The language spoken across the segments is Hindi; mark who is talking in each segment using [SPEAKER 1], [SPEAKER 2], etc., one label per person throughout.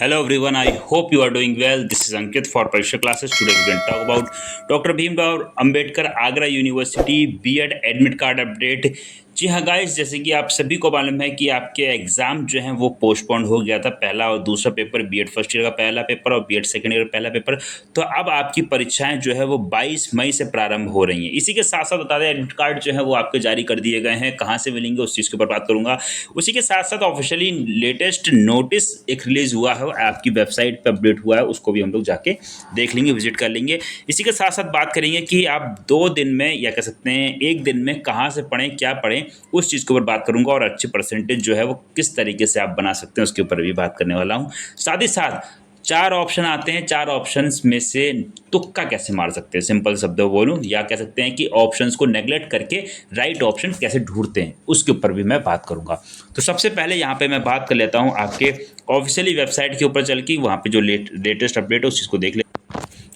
[SPEAKER 1] Hello everyone, I hope you are doing well. This is Ankit for Pariksha classes. Today we can talk about Dr. Bhimrao Ambedkar Agra University B.Ed admit card update. जी हाँ गाइस, जैसे कि आप सभी को मालूम है कि आपके एग्ज़ाम जो हैं वो पोस्टपोन हो गया था, पहला और दूसरा पेपर, बीएड फर्स्ट ईयर का पहला पेपर और बीएड सेकंड ईयर का पहला पेपर। तो अब आपकी परीक्षाएं जो है वो 22 मई से प्रारंभ हो रही हैं। इसी के साथ साथ बता दें, एडमिट कार्ड जो है वो आपके जारी कर दिए गए हैं। कहाँ से मिलेंगे उस चीज़ के ऊपर बात करूँगा। उसी के साथ साथ ऑफिशियली लेटेस्ट नोटिस एक रिलीज़ हुआ है, आपकी वेबसाइट पर अपडेट हुआ है, उसको भी हम लोग जाके देख लेंगे, विजिट कर लेंगे। इसी के साथ साथ बात करेंगे कि आप 2 दिन में या कह सकते हैं 1 दिन में कहाँ से पढ़ें, क्या पढ़ें, उस चीज़ के ऊपर बात करूंगा। और अच्छी परसेंटेज जो है वो किस तरीके से आप बना सकते हैं उसके ऊपर भी बात करने वाला हूँ। साथ ही साथ 4 ऑप्शन आते हैं, 4 ऑप्शंस में से तुक्का कैसे मार सकते हैं, सिंपल शब्दों बोलूं, या कह सकते हैं कि ऑप्शंस को नेगलेक्ट करके राइट ऑप्शन कैसे ढूंढते हैं, उसके ऊपर भी मैं बात करूंगा। तो सबसे पहले यहाँ पे मैं बात कर लेता हूँ आपके ऑफिशियली वेबसाइट के ऊपर चल के, वहाँ पे जो लेटेस्ट अपडेट है उस चीज़ को देख ले।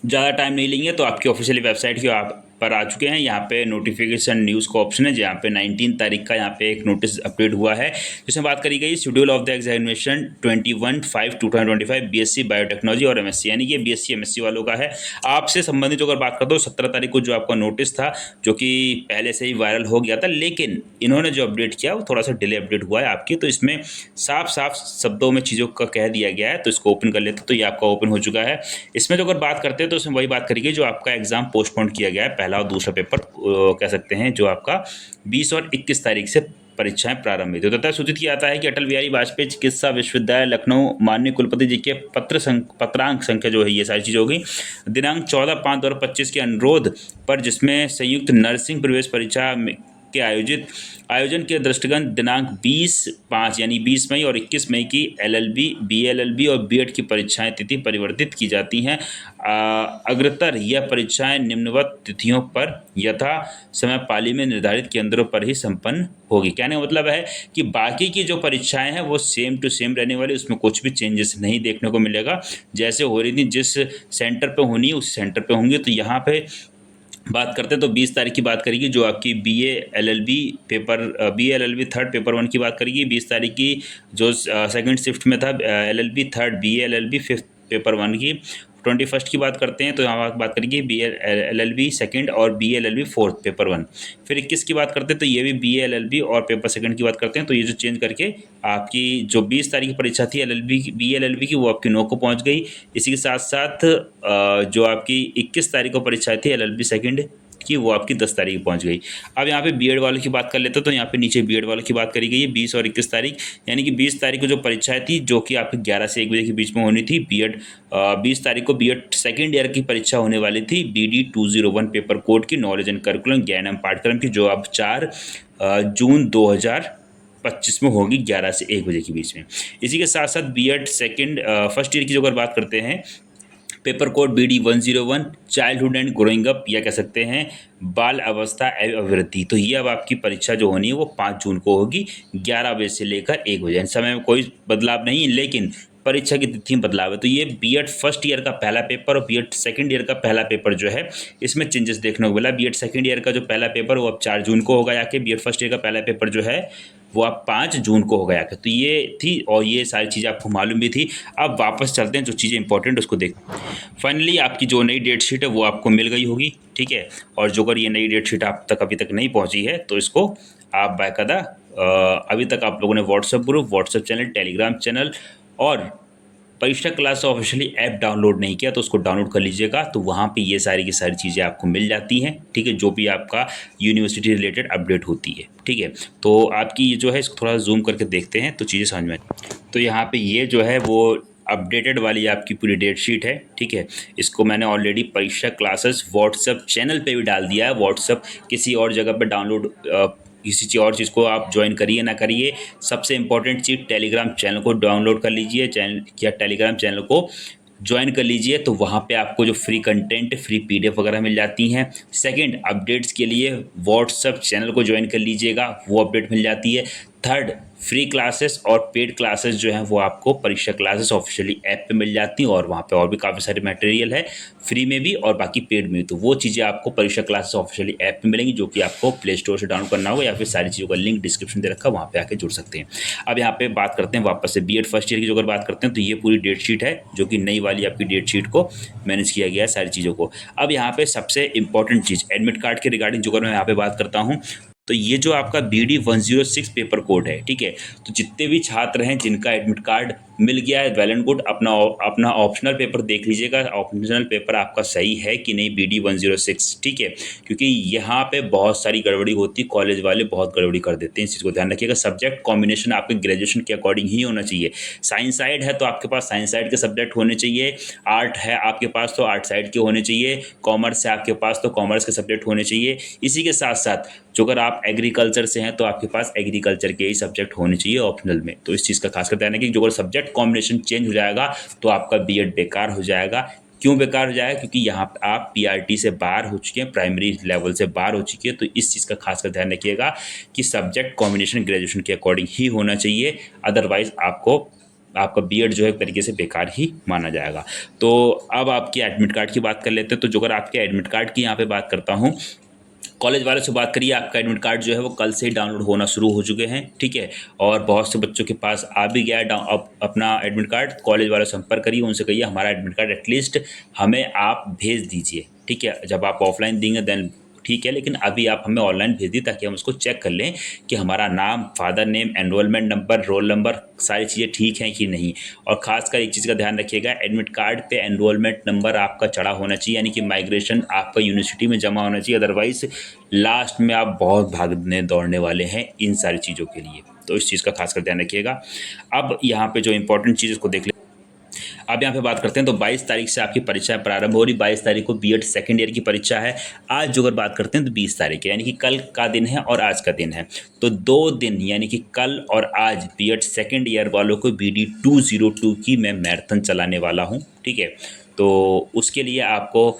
[SPEAKER 1] ज़्यादा टाइम नहीं लेंगे तो आपकी ऑफिशियली वेबसाइट के आप पर आ चुके हैं। यहाँ पे नोटिफिकेशन न्यूज़ का ऑप्शन है, जहाँ पे 19 तारीख का यहाँ पे एक नोटिस अपडेट हुआ है, जिसमें बात करी गई schedule of the examination 21/5/2025 BSc biotechnology और एमएससी, यानी कि बीएससी एमएससी वालों का है। आपसे संबंधित जो अगर बात करता हूँ, 17 तारीख को जो आपका नोटिस था, जो कि पहले से ही वायरल हो गया था, लेकिन इन्होंने जो अपडेट किया वो थोड़ा सा डिले अपडेट हुआ है आपकी। तो इसमें साफ साफ शब्दों में चीज़ों का कह दिया गया है, तो इसको ओपन कर लेते। तो ये आपका ओपन हो चुका है। इसमें जो अगर बात करते हैं तो उसमें वही बात करेंगे जो आपका एग्जाम पोस्टपोन किया गया है, पहला और दूसरा पेपर कह सकते हैं, जो आपका 20 और 21 तारीख से परीक्षाएं प्रारंभ हुई। तो तथा सूचित किया जाता है कि अटल बिहारी वाजपेयी चिकित्सा विश्वविद्यालय लखनऊ माननीय कुलपति जी के पत्रांक संख्या जो है, ये सारी चीज़ होगी, दिनांक 14/5/2025 के अनुरोध पर, जिसमें संयुक्त नर्सिंग प्रवेश परीक्षा के आयोजन के दृष्टिगत दिनांक 20/5 यानी 20 मई और 21 मई की एलएलबी, बीएलएलबी और बीएड की परीक्षाएं तिथि परिवर्तित की जाती हैं। अग्रतर यह परीक्षाएं निम्नवत तिथियों पर यथा समय पाली में निर्धारित केंद्रों पर ही संपन्न होगी। कहने का मतलब है कि बाकी की जो परीक्षाएं हैं वो सेम टू सेम रहने वाली, उसमें कुछ भी चेंजेस नहीं देखने को मिलेगा। जैसे हो रही थी, जिस सेंटर पे होनी है उस सेंटर पे होंगी। तो यहाँ पे बात करते हैं तो 20 तारीख की बात करेगी, जो आपकी B L L B third paper 1 की बात करेगी। 20 तारीख की जो सेकंड शिफ्ट में था, LLB third, BLLB fifth paper 1 की। 21 की बात करते हैं तो यहाँ बात करेंगे BLLB सेकंड और BLLB फोर्थ पेपर 1। फिर 21 की बात करते हैं तो ये भी BLLB और पेपर सेकंड की बात करते हैं। तो ये जो चेंज करके आपकी जो 20 तारीख की परीक्षा थी BLLB की, वो आपकी 9 को पहुँच गई। इसी के साथ साथ जो आपकी 21 तारीख को परीक्षा थी LLB सेकंड की, वो आपकी 10 तारीख पहुंच गई। अब यहाँ पे बीएड वालों की बात कर लेते हैं, तो यहाँ पे नीचे बीएड वालों की बात करी गई है 20 और 21 तारीख, यानी कि 20 तारीख को जो परीक्षाएं थी, जो कि आपकी 11 से 1 बजे के बीच में होनी थी। बीएड 20 तारीख को बीएड सेकेंड ईयर की परीक्षा होने वाली थी, BD 201 पेपर कोड की, नॉलेज एंड करिकुलम ज्ञान एवं पाठ्यक्रम की, जो अब 4 जून 2025 में होगी 11 से 1 बजे के बीच में। इसी के साथ साथ बीएड सेकेंड फर्स्ट ईयर की जो अगर बात करते हैं, paper code BD 101 childhood and growing up, या कह सकते हैं बाल अवस्था एवं अभिवृद्धि। तो ये अब आपकी परीक्षा जो होनी है वो 5 जून को होगी, 11 बजे से लेकर 1 बजे। समय में कोई बदलाव नहीं, लेकिन परीक्षा की तिथि में बदलाव है। तो ये बीएड फर्स्ट ईयर का पहला पेपर और बीएड सेकंड ईयर का पहला पेपर जो है, इसमें चेंजेस देखने को मिला। बीएड सेकंड ईयर का जो पहला पेपर वो अब 4 जून को होगा जाके, बीएड फर्स्ट ईयर का पहला पेपर जो है वो अब 5 जून को होगा जाके। तो ये थी, और ये सारी चीज़ें आपको मालूम भी थी। अब वापस चलते हैं, जो चीज़ें इंपॉर्टेंट उसको देख। फाइनली आपकी जो नई डेट शीट है वो आपको मिल गई होगी, ठीक है। और जो अगर ये नई डेट शीट आप तक अभी तक नहीं पहुंची है, तो इसको आप बाकायदा अभी तक आप लोगों ने WhatsApp group, WhatsApp channel, Telegram channel और परीक्षा क्लास ऑफिशियली ऐप डाउनलोड नहीं किया तो उसको डाउनलोड कर लीजिएगा। तो वहाँ पे ये सारी की सारी चीज़ें आपको मिल जाती हैं, ठीक है, जो भी आपका यूनिवर्सिटी रिलेटेड अपडेट होती है, ठीक है। तो आपकी ये जो है, इसको थोड़ा जूम करके देखते हैं तो चीज़ें समझ में। तो यहाँ पे ये जो है वो अपडेटेड वाली आपकी पूरी डेट शीट है, ठीक है। इसको मैंने ऑलरेडी परीक्षा क्लासेस व्हाट्सएप चैनल पे भी डाल दिया है। व्हाट्सएप किसी और जगह पे डाउनलोड, किसी और चीज़ को आप ज्वाइन करिए ना करिए, सबसे इंपॉर्टेंट चीज़ टेलीग्राम चैनल को डाउनलोड कर लीजिए, चैनल या टेलीग्राम चैनल को ज्वाइन कर लीजिए। तो वहाँ पे आपको जो फ्री कंटेंट, फ्री PDF वगैरह मिल जाती हैं। सेकंड, अपडेट्स के लिए व्हाट्सएप चैनल को ज्वाइन कर लीजिएगा, वो अपडेट मिल जाती है। थर्ड, फ्री क्लासेस और पेड क्लासेस जो हैं वो आपको परीक्षा क्लासेस ऑफिशियली ऐप पे मिल जाती हैं, और वहाँ पे और भी काफ़ी सारे मटेरियल है फ्री में भी और बाकी पेड में भी। तो वो चीज़ें आपको परीक्षा क्लासेस ऑफिशियली ऐप पे मिलेंगी, जो कि आपको प्ले स्टोर से डाउनलोड करना होगा, या फिर सारी चीज़ों का लिंक डिस्क्रिप्शन दे रखा है, वहाँ पे आके जुड़ सकते हैं। अब यहाँ पे बात करते हैं वापस से बीएड फर्स्ट ईयर की। जो अगर बात करते हैं तो ये पूरी डेट शीट है, जो कि नई वाली आपकी डेट शीट को मैनेज किया गया है सारी चीज़ों को। अब यहाँ पे सबसे इंपॉर्टेंट चीज़ एडमिट कार्ड के रिगार्डिंग जो अगर मैं यहाँ पे बात करता हूँ, तो ये जो आपका BD 106 पेपर कोड है, ठीक है, तो जितने भी छात्र हैं जिनका एडमिट कार्ड मिल गया है, वेल एंड गुड। अपना अपना ऑप्शनल पेपर देख लीजिएगा, ऑप्शनल पेपर आपका सही है कि नहीं BD 106, ठीक है, क्योंकि यहाँ पे बहुत सारी गड़बड़ी होती है, कॉलेज वाले बहुत गड़बड़ी कर देते हैं, इस चीज़ को ध्यान रखिएगा। सब्जेक्ट कॉम्बिनेशन आपके ग्रेजुएशन के अकॉर्डिंग ही होना चाहिए। साइंस साइड है तो आपके पास साइंस साइड के सब्जेक्ट होने चाहिए, आर्ट है आपके पास तो आर्ट साइड के होने चाहिए, कॉमर्स है आपके पास तो कॉमर्स के सब्जेक्ट होने चाहिए। इसी के साथ साथ जो अगर आप एग्रीकल्चर से हैं तो आपके पास एग्रीकल्चर के ही सब्जेक्ट होने चाहिए ऑप्शनल में। तो इस चीज़ का खासकर ध्यान रखिए, जो अगर सब्जेक्ट कॉम्बिनेशन चेंज हो जाएगा तो आपका बीएड बेकार हो जाएगा। क्यों बेकार हो जाएगा? क्योंकि यहाँ पे आप पीआरटी से बाहर हो चुके हैं, प्राइमरी लेवल से बाहर हो चुके हैं। तो इस चीज़ का खासकर ध्यान रखिएगा कि सब्जेक्ट कॉम्बिनेशन ग्रेजुएशन के अकॉर्डिंग ही होना चाहिए, अदरवाइज आपका बीएड जो है एक तरीके से बेकार ही माना जाएगा। तो अब आपकी एडमिट कार्ड की बात कर लेते हैं। तो जो अगर आपके एडमिट कार्ड की यहाँ पे बात करता हूँ, कॉलेज वालों से बात करिए, आपका एडमिट कार्ड जो है वो कल से ही डाउनलोड होना शुरू हो चुके हैं, ठीक है, और बहुत से बच्चों के पास आ भी गया है अपना एडमिट कार्ड। कॉलेज वालों से संपर्क करिए, उनसे कहिए हमारा एडमिट कार्ड एटलीस्ट हमें आप भेज दीजिए, ठीक है। जब आप ऑफलाइन देंगे देन ठीक है, लेकिन अभी आप हमें ऑनलाइन भेज दिए ताकि हम उसको चेक कर लें कि हमारा नाम, father name, enrolment number, roll number, सारी चीज़ें ठीक हैं कि नहीं। और खासकर एक चीज़ का ध्यान रखिएगा, एडमिट कार्ड पे एनरोलमेंट नंबर आपका चढ़ा होना चाहिए, यानी कि माइग्रेशन आपका यूनिवर्सिटी में जमा होना चाहिए, अदरवाइज लास्ट में आप बहुत भागने दौड़ने वाले हैं इन सारी चीज़ों के लिए। तो इस चीज़ का खासकर ध्यान रखिएगा। अब यहाँ पे जो इंपॉर्टेंट चीज़ को देख ले, अब यहाँ पे बात करते हैं। तो 22 तारीख से आपकी परीक्षा प्रारंभ हो रही। 22 तारीख को बीएड सेकेंड ईयर की परीक्षा है। आज जो अगर बात करते हैं तो 20 तारीख है, यानी कि कल का दिन है और आज का दिन है। तो 2 दिन यानी कि कल और आज बीएड सेकेंड ईयर वालों को BD 202 की मैं मैराथन चलाने वाला हूँ, ठीक है। तो उसके लिए आपको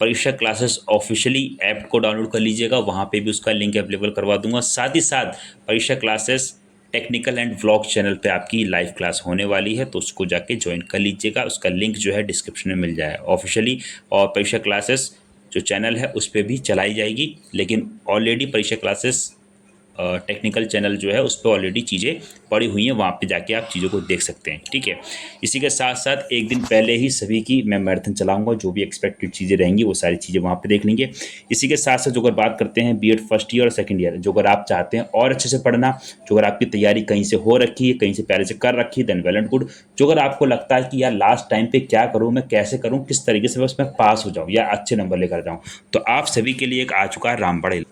[SPEAKER 1] परीक्षा क्लासेस ऑफिशियली ऐप को डाउनलोड कर लीजिएगा, वहाँ पे भी उसका लिंक अवेलेबल करवा दूंगा। साथ ही साथ परीक्षा classes technical and vlog channel पे आपकी लाइव क्लास होने वाली है, तो उसको जाके ज्वाइन कर लीजिएगा। उसका लिंक जो है डिस्क्रिप्शन में मिल जाए ऑफिशियली। और परीक्षा क्लासेस जो चैनल है उस पर भी चलाई जाएगी, लेकिन ऑलरेडी परीक्षा क्लासेस टेक्निकल चैनल जो है उस पर ऑलरेडी चीज़ें पड़ी हुई हैं, वहाँ पे जाके आप चीज़ों को देख सकते हैं, ठीक है। इसी के साथ साथ एक दिन पहले ही सभी की मैं मैराथन चलाऊंगा, जो भी एक्सपेक्टेड चीज़ें रहेंगी वो सारी चीज़ें वहाँ पे देख लेंगे। इसी के साथ साथ जो अगर बात करते हैं बीएड फर्स्ट ईयर और सेकंड ईयर, जो अगर आप चाहते हैं और अच्छे से पढ़ना, जो अगर आपकी तैयारी कहीं से हो रखी है, कहीं से पहले से कर रखी है, देन वेल एंड गुड। जो अगर आपको लगता है कि यार लास्ट टाइम पे क्या करूँ, मैं कैसे करूँ, किस तरीके से बस मैं पास हो जाऊँ या अच्छे नंबर लेकर जाऊँ, तो आप सभी के लिए एक आ चुका है रामबाण।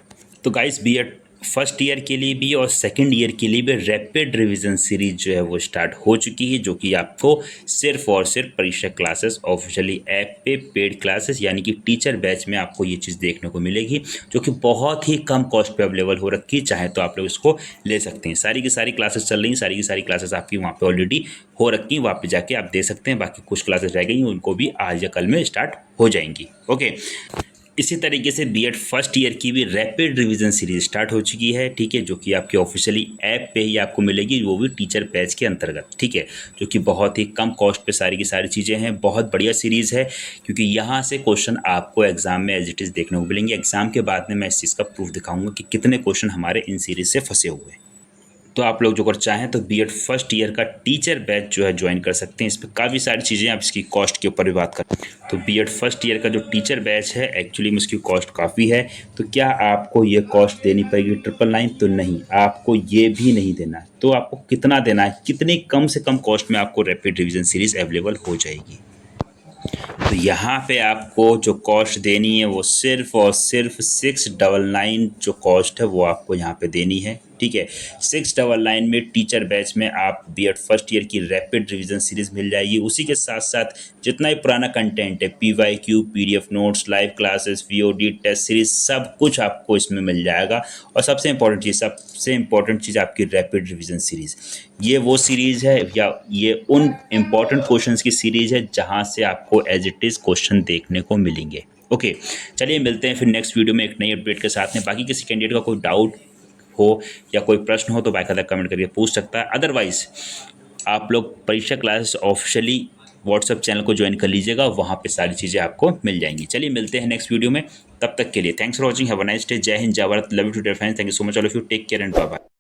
[SPEAKER 1] तो गाइस बीएड फर्स्ट ईयर के लिए भी और सेकंड ईयर के लिए भी रैपिड रिवीजन सीरीज जो है वो स्टार्ट हो चुकी है, जो कि आपको सिर्फ और सिर्फ परीक्षा क्लासेस ऑफिशियली ऐप पे पेड क्लासेस यानी कि टीचर बैच में आपको ये चीज़ देखने को मिलेगी, जो कि बहुत ही कम कॉस्ट पे अवेलेबल हो रखी है। चाहे तो आप लोग इसको ले सकते हैं। सारी की सारी क्लासेस चल रही हैं, सारी की सारी क्लासेस आपकी वहाँ पे ऑलरेडी हो रखी हैं, वहाँ पे जाके आप दे सकते हैं। बाकी कुछ क्लासेस रह गई, उनको भी आज या कल में स्टार्ट हो जाएंगी, ओके। इसी तरीके से बीएड फर्स्ट ईयर की भी रैपिड रिवीजन सीरीज स्टार्ट हो चुकी है, ठीक है, जो कि आपके ऑफिशियली ऐप पे ही आपको मिलेगी, वो भी टीचर बैच के अंतर्गत, ठीक है, जो कि बहुत ही कम कॉस्ट पे सारी की सारी चीज़ें हैं। बहुत बढ़िया सीरीज़ है, क्योंकि यहाँ से क्वेश्चन आपको एग्जाम में एज इट इज़ देखने को मिलेंगे। एग्जाम के बाद में मैं इस चीज़ का प्रूफ दिखाऊंगा कि कितने क्वेश्चन हमारे इन सीरीज से फंसे हुए हैं। तो आप लोग जो अगर चाहें तो बीएड फर्स्ट ईयर का टीचर बैच जो है ज्वाइन कर सकते हैं। इस पर काफ़ी सारी चीज़ें, आप इसकी कॉस्ट के ऊपर भी बात करें तो बीएड फर्स्ट ईयर का जो टीचर बैच है एक्चुअली में इसकी कॉस्ट काफ़ी है। तो क्या आपको ये कॉस्ट देनी पड़ेगी 999? तो नहीं, आपको ये भी नहीं देना है। तो आपको कितना देना है, कितने कम से कम कॉस्ट में आपको रैपिड रिवीजन सीरीज अवेलेबल हो जाएगी। तो यहाँ पे आपको जो कॉस्ट देनी है वो सिर्फ और सिर्फ 699 जो कॉस्ट है वो आपको यहाँ पे देनी है, ठीक है। 699 में टीचर बैच में आप बीएड फर्स्ट ईयर की रैपिड रिवीजन सीरीज मिल जाएगी। उसी के साथ साथ जितना ही पुराना कंटेंट है, PYQ, PDF notes, live classes, VOD test series, सब कुछ आपको इसमें मिल जाएगा। और सबसे इम्पोर्टेंट चीज़ आपकी रैपिड रिवीजन सीरीज़, ये वो सीरीज़ है या ये उन इम्पॉर्टेंट क्वेश्चंस की सीरीज़ है जहाँ से आपको एज इट इज़ क्वेश्चन देखने को मिलेंगे, ओके। चलिए मिलते हैं फिर नेक्स्ट वीडियो में एक नई अपडेट के साथ में। बाकी किसी कैंडिडेट का कोई डाउट हो या कोई प्रश्न हो तो बाकायदा कमेंट करके पूछ सकता है। अदरवाइज़ आप लोग परीक्षा क्लासेस ऑफिशियली व्हाट्सएप चैनल को ज्वाइन कर लीजिएगा, वहाँ पे सारी चीज़ें आपको मिल जाएंगी। चलिए मिलते हैं नेक्स्ट वीडियो में, तब तक के लिए thanks for watching, have a nice day. Jai Hind, Jai Bharat, love you too dear friends, thank you so much all of you, take care and bye bye.